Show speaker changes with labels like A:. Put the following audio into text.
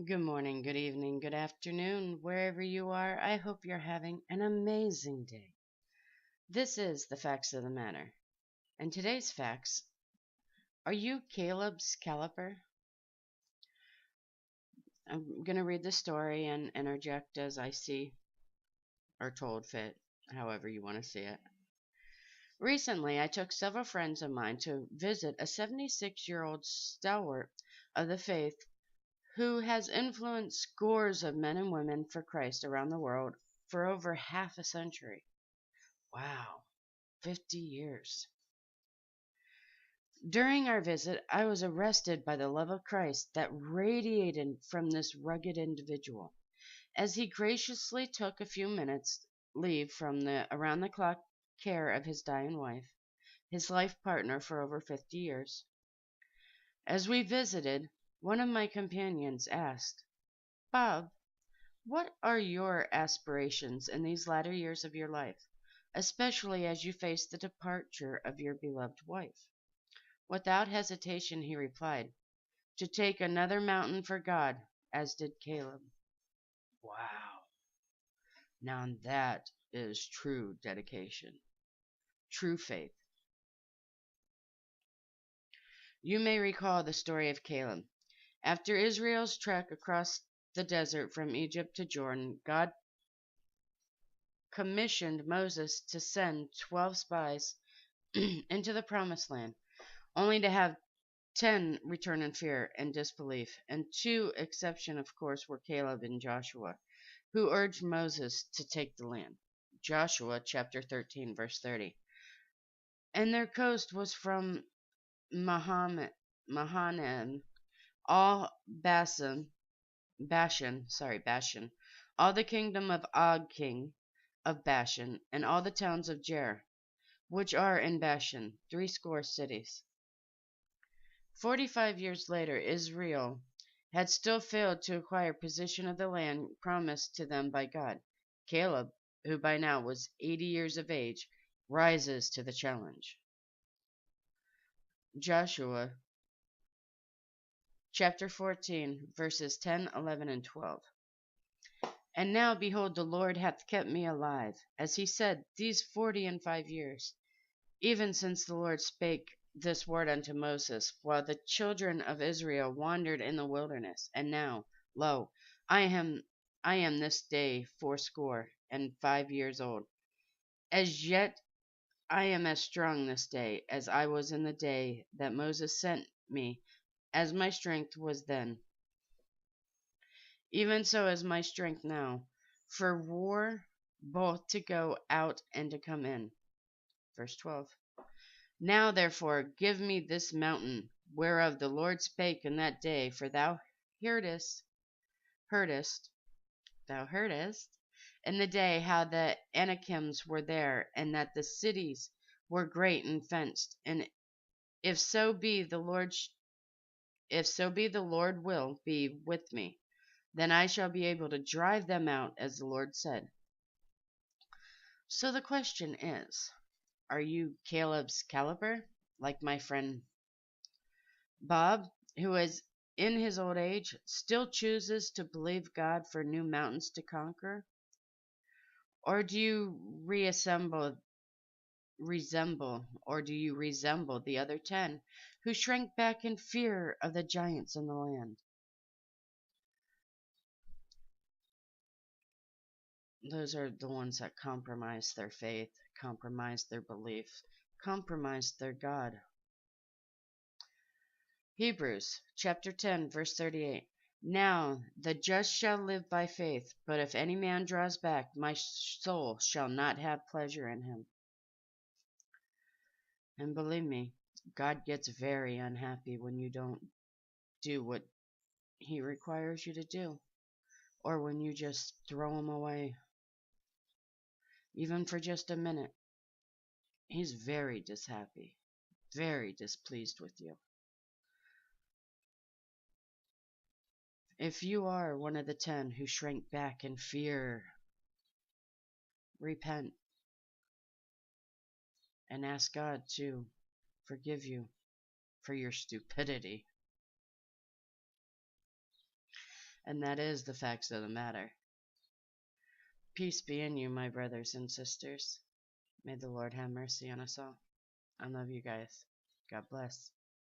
A: Good morning, good evening, good afternoon, wherever you are. I hope you're having an amazing day. This is the facts of the matter. And today's facts, are you Caleb's caliper? I'm going to read the story and interject as I see or told fit, however you want to see it. Recently, I took several friends of mine to visit a 76-year-old stalwart of the faith who has influenced scores of men and women for Christ around the world for over half a century. Wow, 50 years. During our visit, I was arrested by the love of Christ that radiated from this rugged individual as he graciously took a few minutes leave from the around the clock care of his dying wife, his life partner for over 50 years. As we visited, one of my companions asked, "Bob, what are your aspirations in these latter years of your life, especially as you face the departure of your beloved wife?" Without hesitation, he replied, "To take another mountain for God, as did Caleb." Wow. Now that is true dedication, true faith. You may recall the story of Caleb. After Israel's trek across the desert from Egypt to Jordan, God commissioned Moses to send 12 spies into the promised land, only to have 10 return in fear and disbelief, and two exception, of course, were Caleb and Joshua, who urged Moses to take the land. Joshua chapter 13, verse 30. And their coast was from Mahanaim, all Bashan, all the kingdom of Og king of Bashan, and all the towns of Jer, which are in Bashan, 80 cities. 45 years later, Israel had still failed to acquire possession of the land promised to them by God. Caleb, who by now was 80 years of age, rises to the challenge. Joshua chapter 14, verses 10, 11, and 12. And now, behold, the Lord hath kept me alive, as he said, these 45 years, even since the Lord spake this word unto Moses, while the children of Israel wandered in the wilderness. And now, lo, I am this day 85 years old. As yet I am as strong this day as I was in the day that Moses sent me, as my strength was then. Even so is my strength now, for war, both to go out and to come in. Verse 12. Now therefore give me this mountain, whereof the Lord spake in that day, for thou heardest in the day how the Anakims were there, and that the cities were great and fenced. And if so be the Lord will be with me, then I shall be able to drive them out, as the Lord said. So the question is, are you Caleb's caliber, like my friend Bob, who is in his old age still chooses to believe God for new mountains to conquer? Or do you resemble the other 10 who shrank back in fear of the giants in the land? Those are the ones that compromise their faith, compromise their belief, compromise their God. Hebrews chapter 10, verse 38. Now the just shall live by faith, but if any man draws back, my soul shall not have pleasure in him. And believe me, God gets very unhappy when you don't do what he requires you to do, or when you just throw him away, even for just a minute. He's very dishappy, very displeased with you. If you are one of the 10 who shrank back in fear, repent and ask God to forgive you for your stupidity. And that is the facts of the matter. Peace be in you, my brothers and sisters. May the Lord have mercy on us all. I love you guys. God bless.